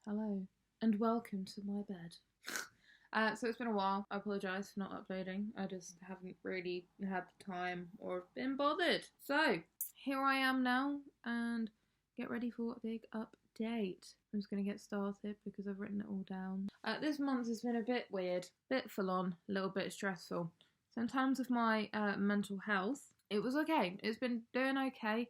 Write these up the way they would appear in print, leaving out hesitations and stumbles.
Hello, and welcome to my bed. So it's been a while. I apologise for not uploading. I just haven't really had the time or been bothered. So, here I am now, and get ready for a big update. I'm just going to get started because I've written it all down. This month has been a bit weird, bit full on, a little bit stressful. So in terms of my mental health, it was okay. It's been doing okay.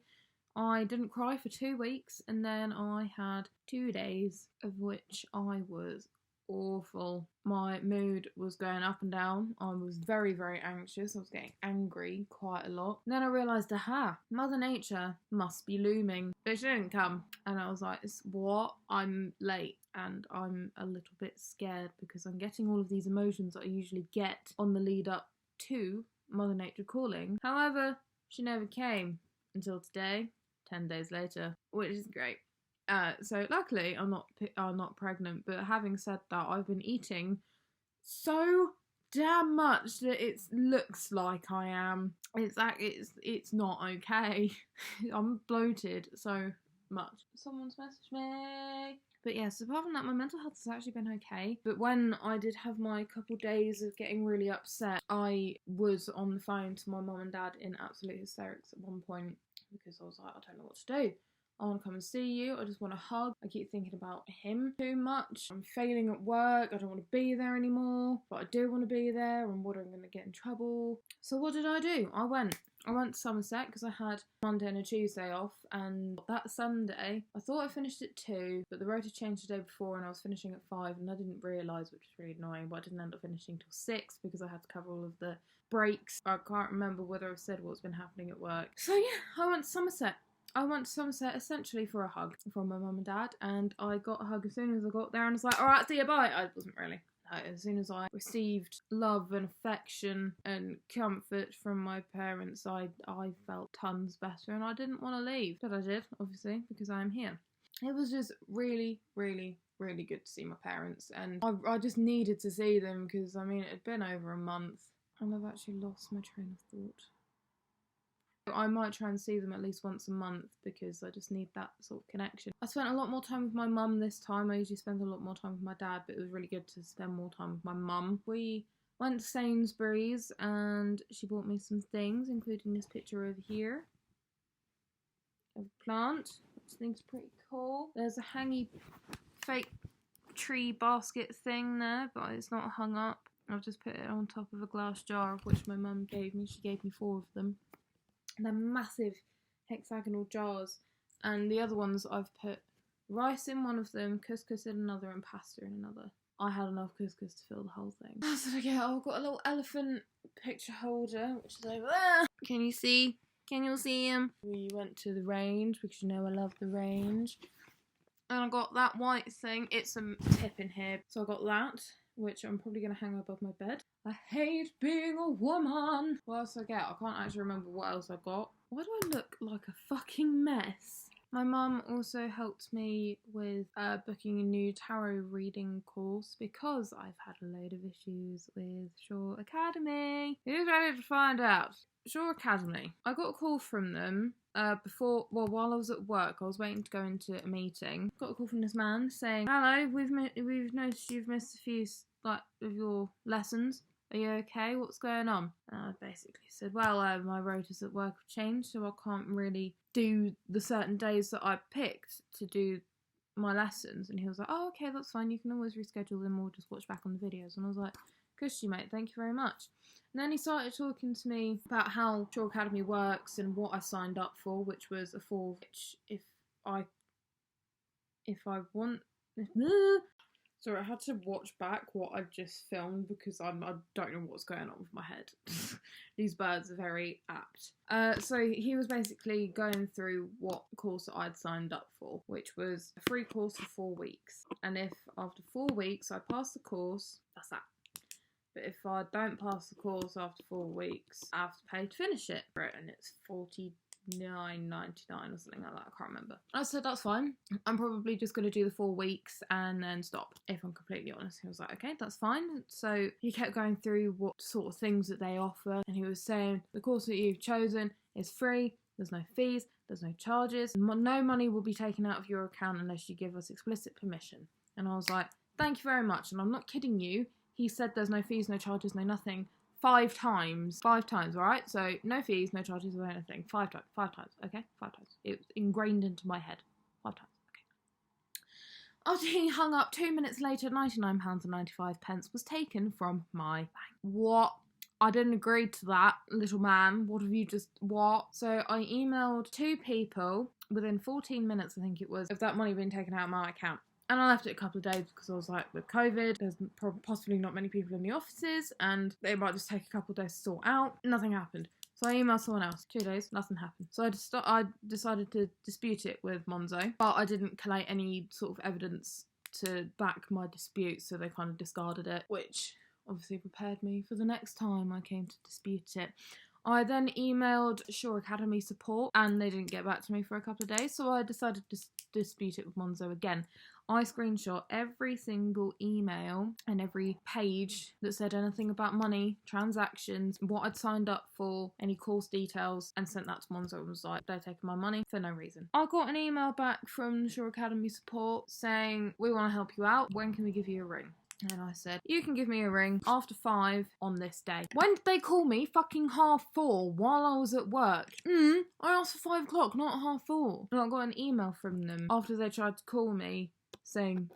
I didn't cry for 2 weeks, and then I had 2 days of which I was awful. My mood was going up and down. I was very, very anxious. I was getting angry quite a lot. And then I realised, aha, Mother Nature must be looming. But she didn't come. And I was like, what? I'm late. And I'm a little bit scared because I'm getting all of these emotions that I usually get on the lead up to Mother Nature calling. However, she never came until today. 10 days later, which is great. So luckily I'm not pregnant, but having said that, I've been eating so damn much that it looks like I am. It's not okay. I'm bloated so much. Someone's messaged me. But yes, apart from that, my mental health has actually been okay. But when I did have my couple days of getting really upset, I was on the phone to my mum and dad in absolute hysterics at one point because I was like, I don't know what to do. I want to come and see you. I just want a hug. I keep thinking about him too much. I'm failing at work. I don't want to be there anymore, but I do want to be there. And what, I'm going to get in trouble. So what did I do? I went to Somerset because I had Monday and a Tuesday off, and that Sunday I thought I finished at 2, but the rota changed the day before and I was finishing at 5, and I didn't realise, which was really annoying, but I didn't end up finishing till 6 because I had to cover all of the breaks. I can't remember whether I've said what's been happening at work. So yeah, I went to Somerset. Essentially for a hug from my mum and dad, and I got a hug as soon as I got there, and I was like, alright, see you, bye. I wasn't really. As soon as I received love and affection and comfort from my parents, I felt tons better, and I didn't want to leave. But I did, obviously, because I am here. It was just really, really, really good to see my parents, and I just needed to see them because, I mean, it had been over a month, and I've actually lost my train of thought. I might try and see them at least once a month because I just need that sort of connection. I spent a lot more time with my mum this time. I usually spend a lot more time with my dad, but it was really good to spend more time with my mum. We went to Sainsbury's and she bought me some things, including this picture over here of a plant, which I think is pretty cool. There's a hangy fake tree basket thing there, but it's not hung up. I've just put it on top of a glass jar, which my mum gave me. She gave me 4 of them. They're massive hexagonal jars, and the other ones I've put rice in one of them, couscous in another, and pasta in another. I had enough couscous to fill the whole thing. What else did I get? I've got a little elephant picture holder, which is over there. Can you see? Can you see him? We went to the range because you know I love the range. And I got that white thing. It's a tip in here, so I got that, which I'm probably going to hang above my bed. I hate being a woman. What else did I get? I can't actually remember what else I got. Why do I look like a fucking mess? My mum also helped me with booking a new tarot reading course because I've had a load of issues with Shaw Academy. Who's ready to find out? Shaw Academy. I got a call from them while I was at work. I was waiting to go into a meeting. Got a call from this man saying, hello, we've noticed you've missed a few of your lessons. Are you okay? What's going on? And I basically said, well, my rotas at work have changed, so I can't really do the certain days that I picked to do my lessons. And he was like, oh, okay, that's fine. You can always reschedule them or just watch back on the videos. And I was like, cushy, mate. Thank you very much. And then he started talking to me about how Shaw Academy works and what I signed up for, which was a 4, which if I want... Sorry, I had to watch back what I just filmed because I don't know what's going on with my head. These birds are very apt. So he was basically going through what course I'd signed up for, which was a free course for 4 weeks. And if after 4 weeks I pass the course, that's that. But if I don't pass the course after 4 weeks, I have to pay to finish it. And it's $49.99 or something like that, I can't remember. I said, that's fine. I'm probably just going to do the 4 weeks and then stop, if I'm completely honest. He was like, okay, that's fine. So he kept going through what sort of things that they offer, and he was saying, the course that you've chosen is free, there's no fees, there's no charges. No money will be taken out of your account unless you give us explicit permission. And I was like, thank you very much. And I'm not kidding you. He said there's no fees, no charges, no nothing. 5 times. 5 times, alright? So, no fees, no charges, or anything. 5 times. 5 times, okay? 5 times. It's ingrained into my head. 5 times, okay. After he hung up, 2 minutes later, £99.95 was taken from my bank. What? I didn't agree to that, little man. What have you just... What? So, I emailed 2 people within 14 minutes, I think it was, of that money being taken out of my account. And I left it a couple of days because I was like, with COVID, there's possibly not many people in the offices and they might just take a couple of days to sort out. Nothing happened. So I emailed someone else. 2 days, nothing happened. So I decided to dispute it with Monzo, but I didn't collate any sort of evidence to back my dispute, so they kind of discarded it, which obviously prepared me for the next time I came to dispute it. I then emailed Shaw Academy support and they didn't get back to me for a couple of days, so I decided to dispute it with Monzo again. I screenshot every single email and every page that said anything about money, transactions, what I'd signed up for, any course details, and sent that to Monzo and was like, they're taking my money for no reason. I got an email back from Shaw Academy support saying, we want to help you out, when can we give you a ring? And I said, you can give me a ring after 5 on this day. When did they call me? Fucking 4:30 while I was at work. I asked for 5 o'clock, not 4:30. And I got an email from them after they tried to call me saying,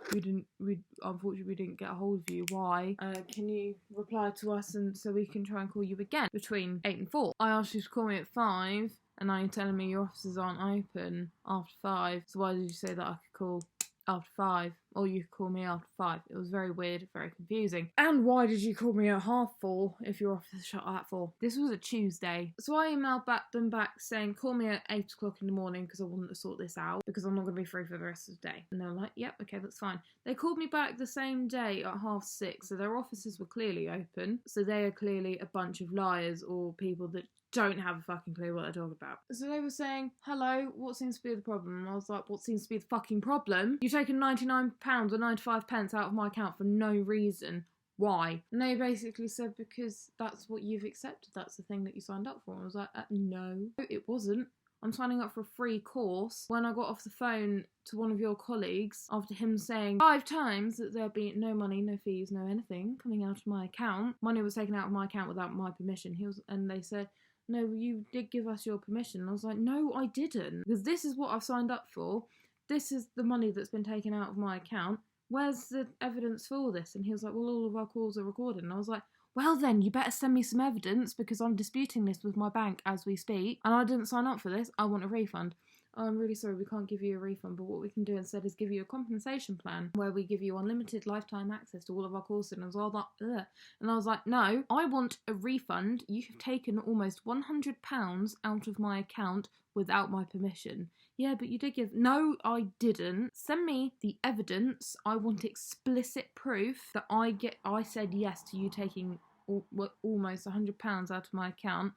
unfortunately we didn't get a hold of you. Why? Can you reply to us and so we can try and call you again between 8 and 4? I asked you to call me at 5 and now you're telling me your offices aren't open after 5. So why did you say that I could call after 5, or you could call me after 5? It was very weird, very confusing. And why did you call me at 4:30 if your office shut at 4? This was a Tuesday. So I emailed them back saying, call me at 8 o'clock in the morning because I wanted to sort this out because I'm not going to be free for the rest of the day. And they were like, yep, okay, that's fine. They called me back the same day at 6:30, so their offices were clearly open. So they are clearly a bunch of liars or people that don't have a fucking clue what they're talking about. So they were saying, hello, what seems to be the problem? And I was like, what seems to be the fucking problem? You've taken £99 or 95 pence out of my account for no reason. Why? And they basically said, because that's what you've accepted. That's the thing that you signed up for. And I was like, no, it wasn't. I'm signing up for a free course. When I got off the phone to one of your colleagues, after him saying 5 times that there'd be no money, no fees, no anything coming out of my account, money was taken out of my account without my permission. And they said, no, you did give us your permission. And I was like, no, I didn't. Because this is what I've signed up for. This is the money that's been taken out of my account. Where's the evidence for this? And he was like, well, all of our calls are recorded. And I was like, well then, you better send me some evidence because I'm disputing this with my bank as we speak. And I didn't sign up for this. I want a refund. Oh, I'm really sorry, we can't give you a refund, but what we can do instead is give you a compensation plan where we give you unlimited lifetime access to all of our courses and all that. And I was like, no, I want a refund. You have taken almost £100 out of my account without my permission. Yeah, but you did give... No, I didn't. Send me the evidence. I want explicit proof that I said yes to you taking almost £100 out of my account,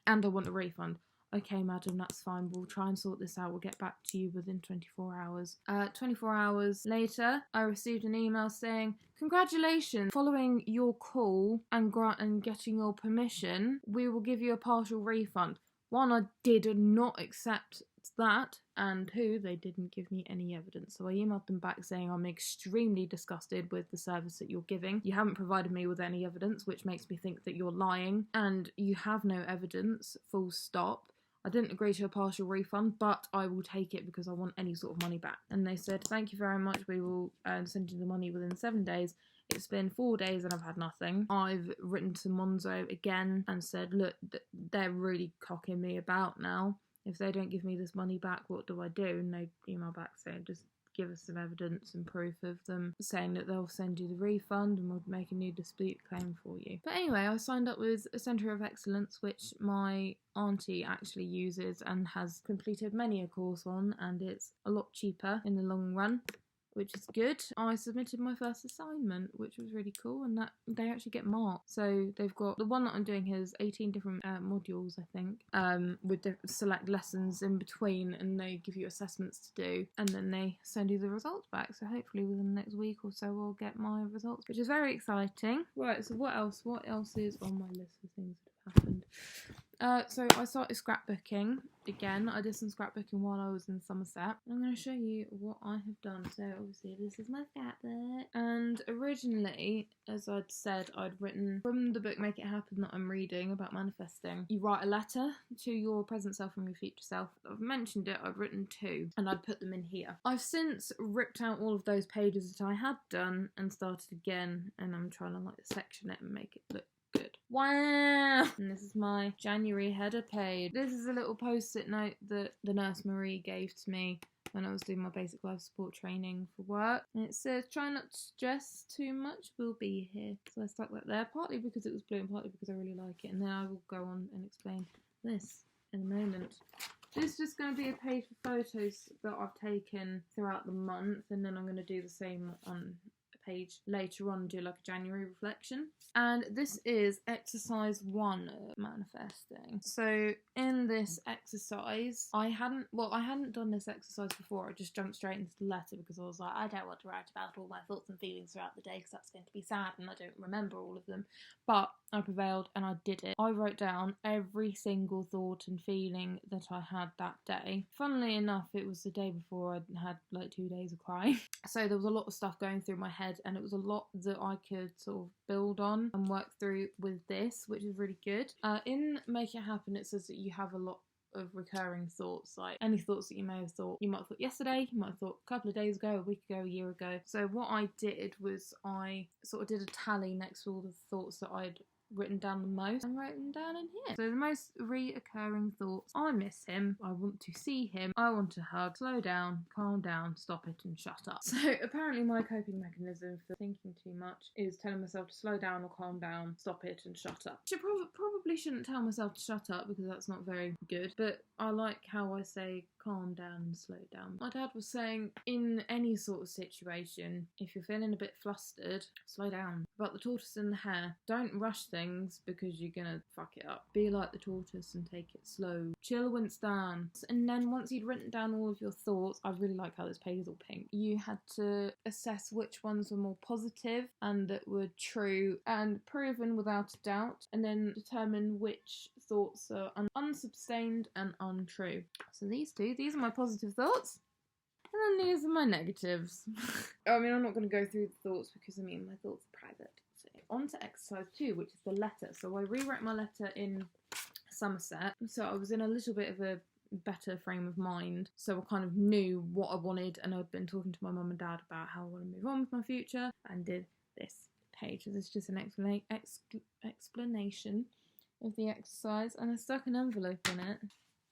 and I want a refund. Okay, madam, that's fine. We'll try and sort this out. We'll get back to you within 24 hours. 24 hours later, I received an email saying, congratulations, following your call and getting your permission, we will give you a partial refund. 1, I did not accept that, and 2, they didn't give me any evidence. So I emailed them back saying I'm extremely disgusted with the service that you're giving. You haven't provided me with any evidence, which makes me think that you're lying, and you have no evidence, full stop. I didn't agree to a partial refund, but I will take it because I want any sort of money back. And they said, thank you very much, we will send you the money within 7 days. It's been 4 days and I've had nothing. I've written to Monzo again and said, look, they're really cocking me about now. If they don't give me this money back, what do I do? And they email back saying, just give us some evidence and proof of them saying that they'll send you the refund and we'll make a new dispute claim for you. But anyway, I signed up with a Centre of Excellence, which my auntie actually uses and has completed many a course on, and it's a lot cheaper in the long run, which is good. I submitted my first assignment, which was really cool, and that they actually get marked. So they've got, the one that I'm doing has 18 different modules, I think, with select lessons in between, and they give you assessments to do, and then they send you the results back. So hopefully within the next week or so I'll get my results, which is very exciting. Right, so what else? What else is on my list of things that have happened? So I started scrapbooking again. I did some scrapbooking while I was in Somerset. I'm going to show you what I have done. So obviously this is my scrapbook. And originally, as I'd said, I'd written from the book Make It Happen that I'm reading about manifesting. You write a letter to your present self and your future self. I've mentioned it, I've written 2 and I'd put them in here. I've since ripped out all of those pages that I had done and started again, and I'm trying to like section it and make it look good. Wow! And this is my January header page. This is a little post-it note that the nurse Marie gave to me when I was doing my basic life support training for work. And it says, try not to stress too much, we'll be here. So I stuck that there, partly because it was blue and partly because I really like it. And then I will go on and explain this in a moment. This is just going to be a page for photos that I've taken throughout the month, and then I'm going to do the same on a page later on, do like a January reflection. And this is exercise 1 of manifesting. So in this exercise, I hadn't done this exercise before. I just jumped straight into the letter because I was like, I don't want to write about all my thoughts and feelings throughout the day because that's going to be sad and I don't remember all of them. But I prevailed and I did it. I wrote down every single thought and feeling that I had that day. Funnily enough, it was the day before I'd had like 2 days of crying. So there was a lot of stuff going through my head, and it was a lot that I could sort of build on and work through with this, which is really good. In Make It Happen, it says that you have a lot of recurring thoughts, like any thoughts that you may have thought. You might have thought yesterday, you might have thought a couple of days ago, a week ago, a year ago. So what I did was I sort of did a tally next to all the thoughts that I'd written down the most and wrote them down in here. So the most reoccurring thoughts: I miss him, I want to see him, I want to hug, slow down, calm down, stop it and shut up. So apparently my coping mechanism for thinking too much is telling myself to slow down or calm down, stop it and shut up. Probably shouldn't tell myself to shut up because that's not very good, but I like how I say calm down and slow down. My dad was saying in any sort of situation, if you're feeling a bit flustered, slow down. About the tortoise and the hare, don't rush things because you're gonna fuck it up. Be like the tortoise and take it slow. Chill, Winston. And then once you'd written down all of your thoughts, I really like how this page is all pink, you had to assess which ones were more positive and that were true and proven without a doubt, and then determine which thoughts are unsustained and untrue. So these are my positive thoughts. And then these are my negatives. I mean, I'm not going to go through the thoughts because, I mean, my thoughts are private. So on to exercise 2, which is the letter. So I rewrote my letter in Somerset. So I was in a little bit of a better frame of mind. So I kind of knew what I wanted, and I'd been talking to my mum and dad about how I want to move on with my future, and did this page. So this is just an explanation of the exercise, and I stuck an envelope in it.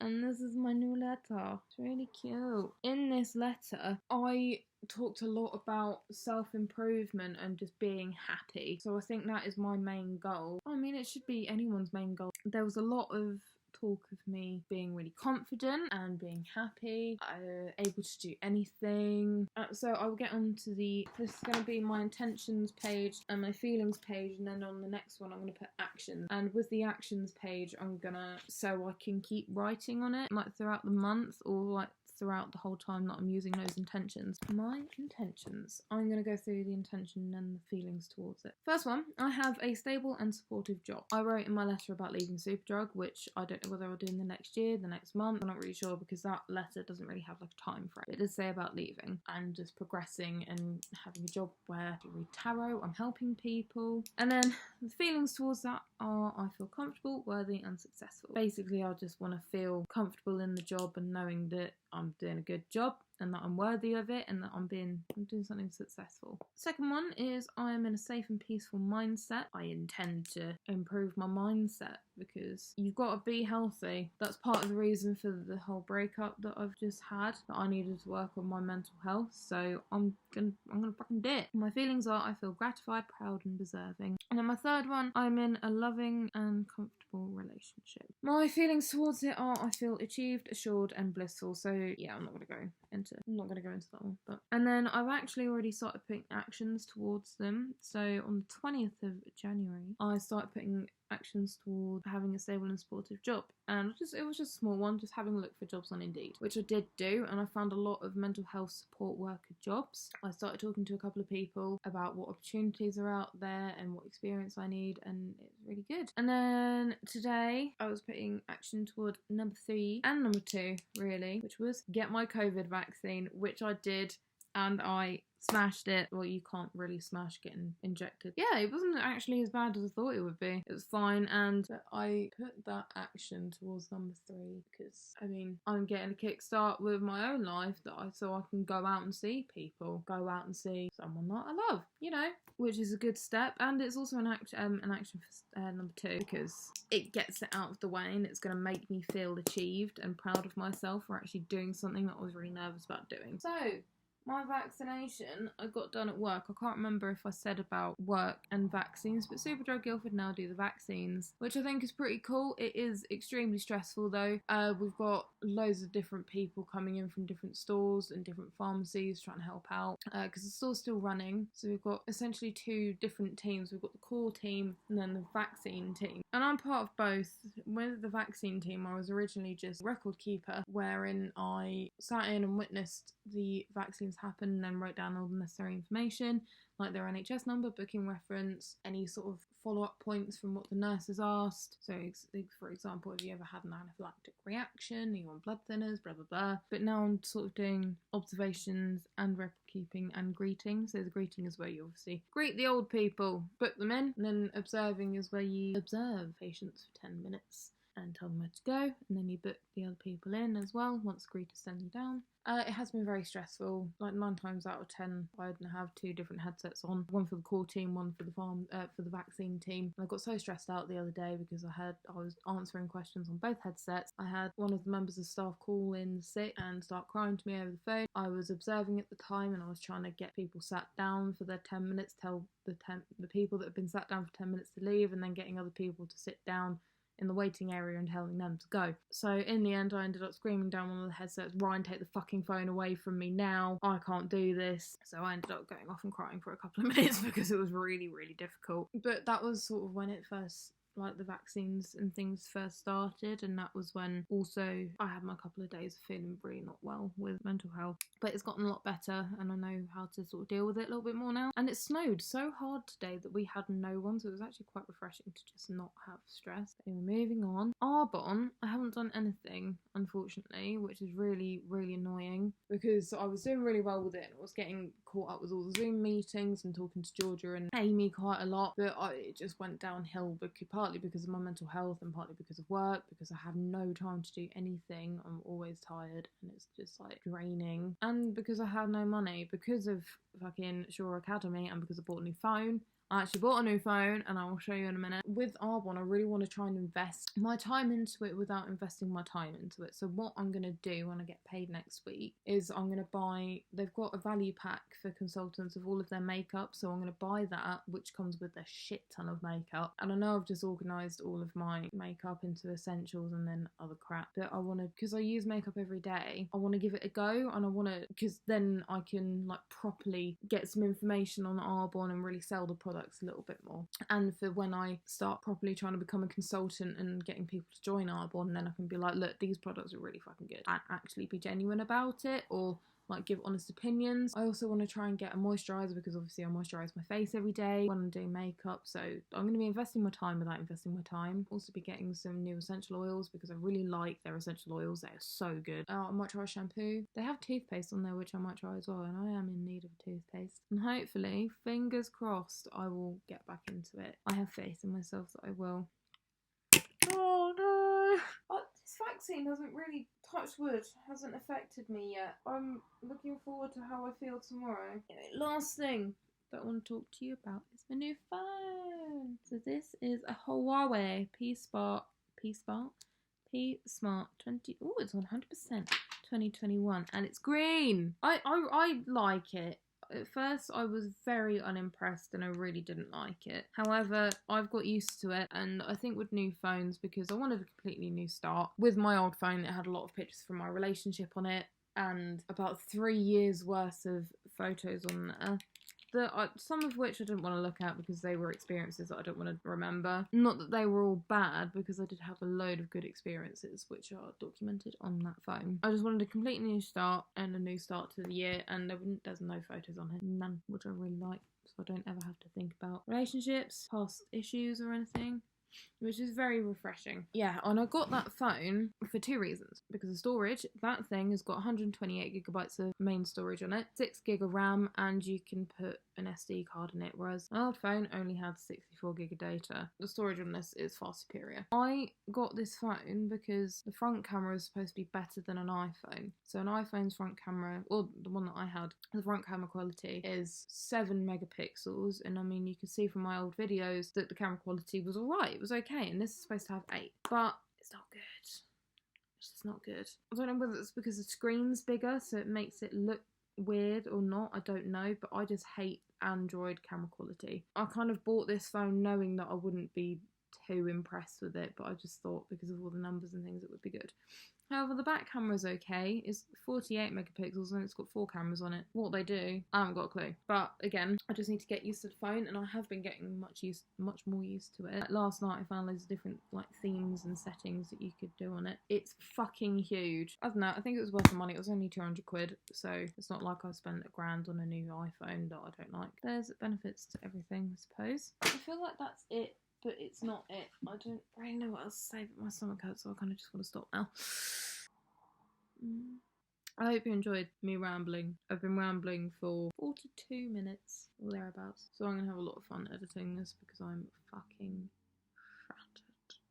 And this is my new letter. It's really cute. In this letter, I talked a lot about self-improvement and just being happy. So I think that is my main goal. I mean, it should be anyone's main goal. There was a lot of talk of me being really confident and being happy, able to do anything. So I will get on to this is going to be my intentions page and my feelings page, and then on the next one I'm going to put actions. And with the actions page, I'm gonna, so I can keep writing on it like throughout the month, or like throughout the whole time that I'm using those intentions. My intentions. I'm going to go through the intention and the feelings towards it. First one, I have a stable and supportive job. I wrote in my letter about leaving Superdrug, which I don't know whether I'll do in the next year, the next month. I'm not really sure because that letter doesn't really have like a time frame. It does say about leaving and just progressing and having a job where I read tarot, I'm helping people. And then the feelings towards that are I feel comfortable, worthy and successful. Basically, I just want to feel comfortable in the job and knowing that I'm doing a good job and that I'm worthy of it and that I'm doing something successful. Second one is I am in a safe and peaceful mindset. I intend to improve my mindset because you've got to be healthy. That's part of the reason for the whole breakup that I've just had, that I needed to work on my mental health. So I'm gonna fucking do it. My feelings are I feel gratified, proud and deserving. And then my third one, I'm in a loving and comfortable relationship. My feelings towards it are I feel achieved, assured and blissful. So yeah, I'm not gonna go into that one. And then I've actually already started putting actions towards them. So on the 20th of January, I started putting actions toward having a stable and supportive job, and it was just a small one, just having a look for jobs on Indeed, which I did do, and I found a lot of mental health support worker jobs. I started talking to a couple of people about what opportunities are out there and what experience I need, and it's really good. And then today I was putting action toward number 3 and number 2 really, which was get my COVID vaccine, which I did, and I smashed it. Well, you can't really smash getting injected. Yeah, it wasn't actually as bad as I thought it would be. It was fine, and I put that action towards number 3 because, I mean, I'm getting a kickstart with my own life so I can go out and see people, go out and see someone that I love, you know, which is a good step. And it's also an action for number 2 because it gets it out of the way and it's going to make me feel achieved and proud of myself for actually doing something that I was really nervous about doing. So, my vaccination, I got done at work. I can't remember if I said about work and vaccines, but Superdrug Guildford now do the vaccines, which I think is pretty cool. It is extremely stressful though. We've got loads of different people coming in from different stores and different pharmacies trying to help out because the store's still running. So we've got essentially 2 different teams. We've got the core team and then the vaccine team. And I'm part of both. With the vaccine team, I was originally just record keeper, wherein I sat in and witnessed the vaccines happen and then wrote down all the necessary information, like their NHS number, booking reference, any sort of follow-up points from what the nurses asked. So, for example, have you ever had an anaphylactic reaction? Are you on blood thinners? Blah, blah, blah. But now I'm sort of doing observations and record keeping and greeting. So the greeting is where you obviously greet the old people, book them in, and then observing is where you observe patients for 10 minutes and tell them where to go, and then you book the other people in as well once the greeters send you down. It has been very stressful. Like 9 times out of 10, I'd have 2 different headsets on, one for the core team, one for the vaccine team. And I got so stressed out the other day because I was answering questions on both headsets. I had one of the members of staff call in sick and start crying to me over the phone. I was observing at the time and I was trying to get people sat down for their 10 minutes, tell the people that have been sat down for 10 minutes to leave, and then getting other people to sit down in the waiting area and telling them to go. So in the end I ended up screaming down one of the headsets, "Ryan, take the fucking phone away from me now, I can't do this." So I ended up going off and crying for a couple of minutes because it was really, really difficult. But that was sort of when it first, like the vaccines and things first started, and that was when also I had my couple of days of feeling really not well with mental health. But it's gotten a lot better and I know how to sort of deal with it a little bit more now. And it snowed so hard today that we had no one, so it was actually quite refreshing to just not have stress. Anyway, moving on. Arbonne, I haven't done anything, unfortunately, which is really, really annoying because I was doing really well with it and I was getting caught up with all the Zoom meetings and talking to Georgia and Amy quite a lot, but it just went downhill partly because of my mental health and partly because of work, because I have no time to do anything. I'm always tired and it's just like draining, and because I have no money because of fucking Shore Academy and because I bought a new phone. I actually bought a new phone and I will show you in a minute. With Arbonne, I really want to try and invest my time into it without investing my time into it. So what I'm going to do when I get paid next week is I'm going to buy, they've got a value pack for consultants of all of their makeup. So I'm going to buy that, which comes with a shit ton of makeup. And I know I've just organised all of my makeup into essentials and then other crap. But I want to, because I use makeup every day, I want to give it a go. And I want to, because then I can like properly get some information on Arbonne and really sell the product a little bit more, and for when I start properly trying to become a consultant and getting people to join Arbonne, then I can be like, look, these products are really fucking good, and actually be genuine about it, or like give honest opinions. I also want to try and get a moisturiser because obviously I moisturise my face every day when I'm doing makeup, so I'm going to be investing my time without investing my time. Also be getting some new essential oils because I really like their essential oils. They are so good. I might try shampoo. They have toothpaste on there which I might try as well, and I am in need of a toothpaste, and hopefully, fingers crossed, I will get back into it. I have faith in myself that I will. Oh no! This vaccine hasn't really, touch wood, hasn't affected me yet. I'm looking forward to how I feel tomorrow. Anyway, last thing that I want to talk to you about is my new phone. So this is a Huawei P Smart 20. Oh, it's 100% 2021, and it's green. I like it. At first, I was very unimpressed and I really didn't like it. However, I've got used to it, and I think with new phones, because I wanted a completely new start. With my old phone, it had a lot of pictures from my relationship on it and about 3 years worth of photos on there Some of which I didn't want to look at because they were experiences that I don't want to remember. Not that they were all bad, because I did have a load of good experiences which are documented on that phone. I just wanted a complete new start and a new start to the year, and there's no photos on here. None, which I really like, so I don't ever have to think about relationships, past issues or anything, which is very refreshing. Yeah, and I got that phone for 2 reasons. Because of storage, that thing has got 128GB of main storage on it, 6GB of RAM, and you can put an SD card in it, whereas my old phone only had 64GB of data. The storage on this is far superior. I got this phone because the front camera is supposed to be better than an iPhone. So an iPhone's front camera, or the one that I had, the front camera quality is 7 megapixels, and I mean, you can see from my old videos that the camera quality was alright, it was okay, and this is supposed to have 8, but it's not good. It's just not good. I don't know whether it's because the screen's bigger, so it makes it look weird or not, I don't know, but I just hate Android camera quality. I kind of bought this phone knowing that I wouldn't be too impressed with it, but I just thought because of all the numbers and things it would be good. However, the back camera's okay. It's 48 megapixels and it's got 4 cameras on it. What they do, I haven't got a clue. But again, I just need to get used to the phone, and I have been getting much more used to it. Last night I found loads of different themes and settings that you could do on it. It's fucking huge. I don't know, I think it was worth the money. It was only 200 quid, so it's not like I spent £1,000 on a new iPhone that I don't like. There's benefits to everything, I suppose. I feel like that's it. But it's not it. I don't really know what else to say, but my stomach hurts, so I kind of just want to stop now. I hope you enjoyed me rambling. I've been rambling for 42 minutes or thereabouts, so I'm going to have a lot of fun editing this because I'm fucking shattered.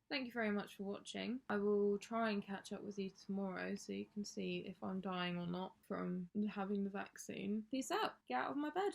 Thank you very much for watching. I will try and catch up with you tomorrow so you can see if I'm dying or not from having the vaccine. Peace out. Get out of my bed.